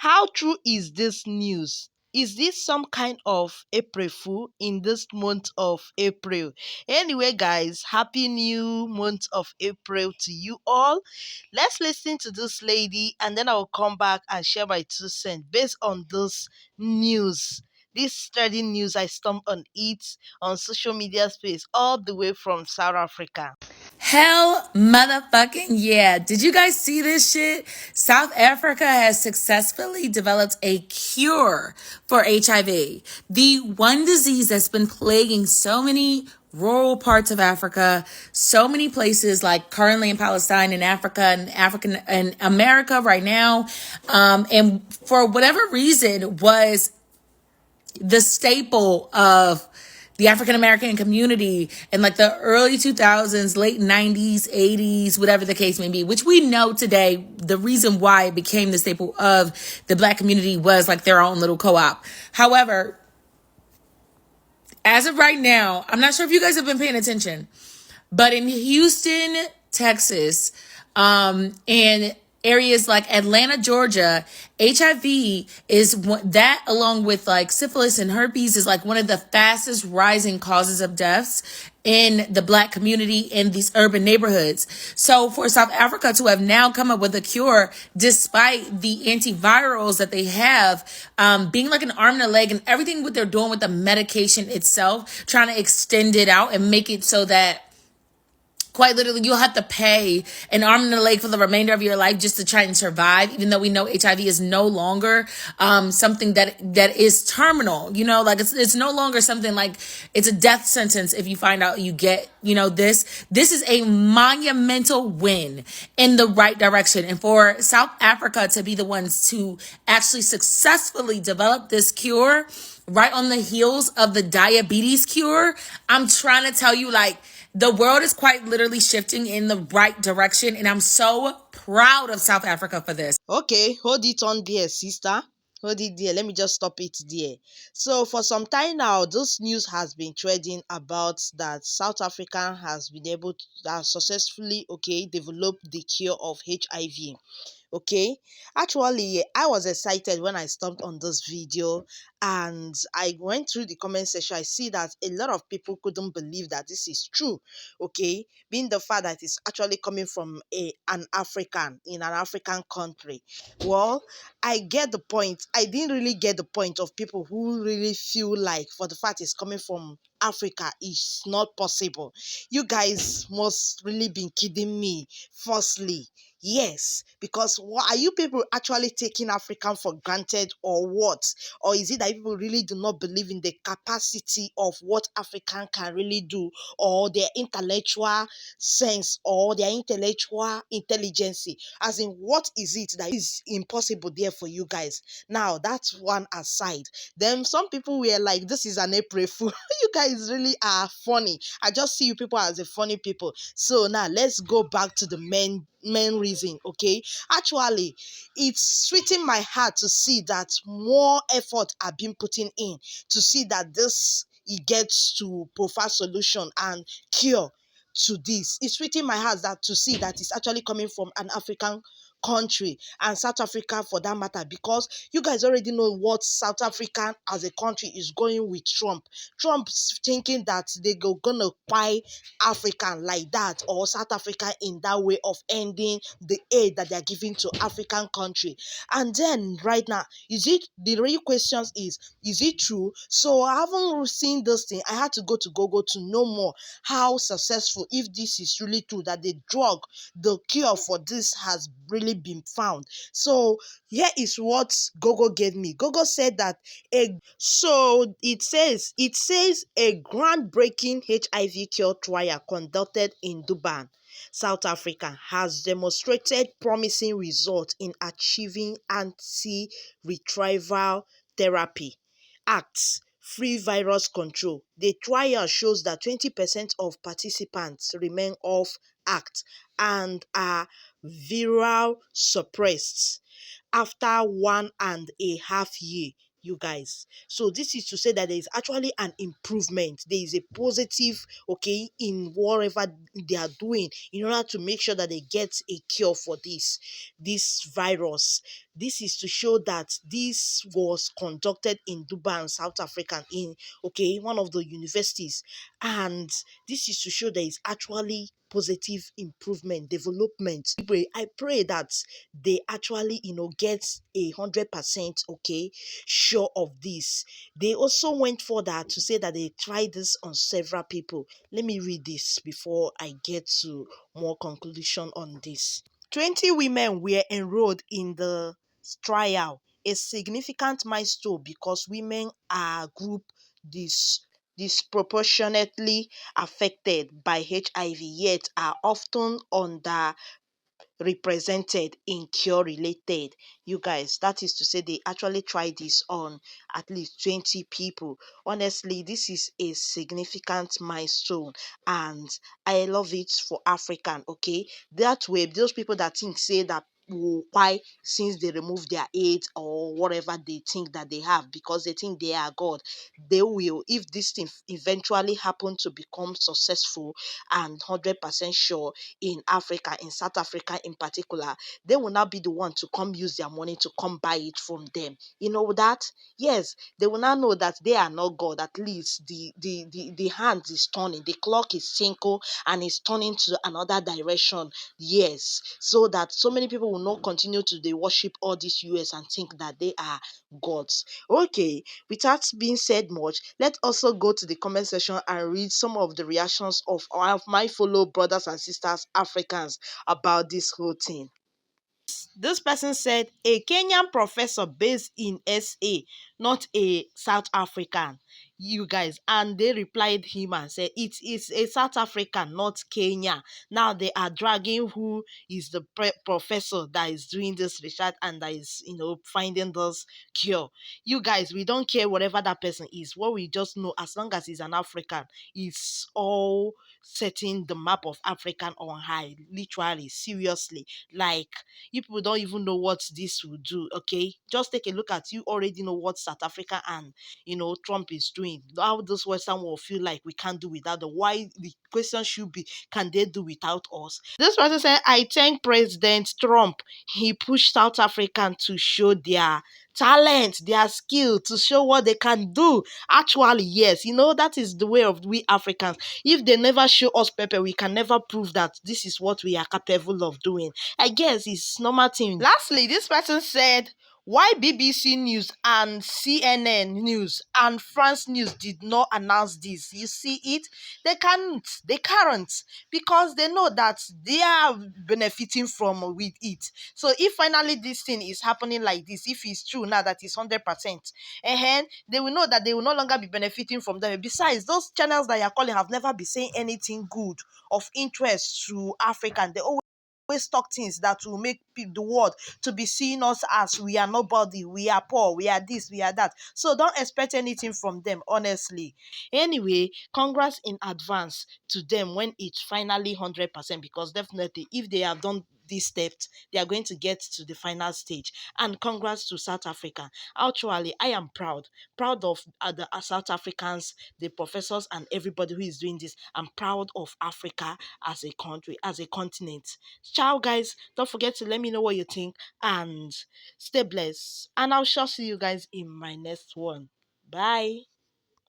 How true is this news? Is this some kind of April Fool in this month of April? Anyway, guys, happy new month of April to you all. Let's listen to this lady and then I will come back and share my 2 cents based on this news. This trending news, I stumbled on it on social media space all the way from South Africa. Hell motherfucking yeah. Did you guys see this shit? South Africa has successfully developed a cure for HIV. The one disease that's been plaguing so many rural parts of Africa, so many places like currently in Palestine and Africa and African and America right now. And for whatever reason was the staple of the African American community in like the early 2000s, late 90s, 80s, whatever the case may be, which we know today, the reason why it became the staple of the Black community was like their own little co-op. However, as of right now, I'm not sure if you guys have been paying attention, but in Houston, Texas, and areas like Atlanta, Georgia, HIV is that along with like syphilis and herpes is like one of the fastest rising causes of deaths in the Black community in these urban neighborhoods. So for South Africa to have now come up with a cure, despite the antivirals that they have, being like an arm and a leg and everything what they're doing with the medication itself, trying to extend it out and make it so that quite literally, you'll have to pay an arm and a leg for the remainder of your life just to try and survive, even though we know HIV is no longer something that is terminal. You know, like it's no longer something like it's a death sentence if you find out you get, this. This is a monumental win in the right direction. And for South Africa to be the ones to actually successfully develop this cure right on the heels of the diabetes cure, I'm trying to tell you, like, the world is quite literally shifting in the right direction, and I'm so proud of South Africa for this. Okay, hold it on there, sister. Hold it there. Let me just stop it there. So, for some time now, this news has been trading about that South Africa has been able to successfully, develop the cure of HIV. Okay, actually, I was excited when I stopped on this video and I went through the comment section. I see that a lot of people couldn't believe that this is true. Okay, being the fact that it's actually coming from an African in an African country. Well, I get the point. I didn't really get the point of people who really feel like for the fact it's coming from Africa, it's not possible. You guys must really been kidding me. Firstly, yes, because are you people actually taking African for granted or what? Or is it that people really do not believe in the capacity of what African can really do, or their intellectual sense, or their intellectual intelligence? As in, what is it that is impossible there for you guys? Now, that's one aside. Then some people were like, this is an April Fool. You guys really are funny. I just see you people as a funny people. So now let's go back to the main reason. Okay, actually, it's sweeting my heart to see that more effort are being putting in to see that this it gets to provide solution and cure to this. It's sweeting my heart that to see that it's actually coming from an African country, and South Africa for that matter, because you guys already know what South Africa as a country is going with Trump. Trump's thinking that they go gonna buy African like that, or South Africa in that way of ending the aid that they're giving to African country. And then right now, is it the real questions is it true? So I haven't seen this thing. I had to go to Google to know more how successful, if this is really true, that the drug, the cure for this has really been found. So here is what Google gave me. Google said that it says a groundbreaking HIV cure trial conducted in Durban, South Africa, has demonstrated promising results in achieving antiretroviral therapy acts free virus control. The trial shows that 20% of participants remain off act and are viral suppressed after 1.5 years, you guys. So this is to say that there is actually an improvement. There is a positive, in whatever they are doing in order to make sure that they get a cure for this virus. This is to show that this was conducted in Dubai and South Africa, in one of the universities, and this is to show there is actually positive improvement, development. I pray that they actually get 100% sure of this. They also went further to say that they tried this on several people. Let me read this before I get to more conclusion on this. 20 women were enrolled in the trial, a significant milestone because women are group dis- disproportionately affected by HIV, yet are often under represented in cure related. You guys, that is to say they actually tried this on at least 20 people. Honestly, this is a significant milestone, and I love it for African. That way those people that think say that why, since they remove their AIDS or whatever they think that they have, because they think they are God, they will, if this thing eventually happen to become successful and 100% sure in Africa, in South Africa in particular, they will not be the one to come use their money to come buy it from them. You know that? Yes, they will not know that they are not God. At least the hand is turning, the clock is single and is turning to another direction. Yes, so that so many people will not continue to they worship all these US and think that they are gods. Okay, without being said much, let's also go to the comment section and read some of the reactions of my fellow brothers and sisters Africans about this whole thing. This person said a Kenyan professor based in SA, not a South African. You guys, and they replied him and said it is a South African, not Kenya. Now they are dragging who is the professor that is doing this research and that is finding this cure. You guys, we don't care whatever that person is. What we just know, as long as he's an African, it's all setting the map of African on high. Literally, seriously, like you people don't even know what this will do. Okay, just take a look at, you already know what South Africa and Trump is doing. How this Western world feel like we can't do without them. Why the question should be, can they do without us? This person said, I thank President Trump. He pushed South African to show their talent, their skill, to show what they can do. Actually, yes, that is the way of we Africans. If they never show us pepper, we can never prove that this is what we are capable of doing. I guess it's normal thing. Lastly, this person said, why BBC News and CNN News and France News did not announce this? You see it? They can't. They can't, because they know that they are benefiting from with it. So if finally this thing is happening like this, if it's true now that it's 100%, they will know that they will no longer be benefiting from them. Besides, those channels that you're calling have never been saying anything good of interest to African. They always talk things that will make the world to be seeing us as we are nobody, we are poor, we are this, we are that. So don't expect anything from them, honestly. Anyway, congrats in advance to them when it's finally 100%, because definitely if they have done these steps, they are going to get to the final stage. And congrats to South Africa. Actually, I am proud of the South Africans, the professors, and everybody who is doing this. I'm proud of Africa as a country, as a continent. Ciao, guys. Don't forget to let me know what you think and stay blessed. And I'll sure see you guys in my next one. Bye.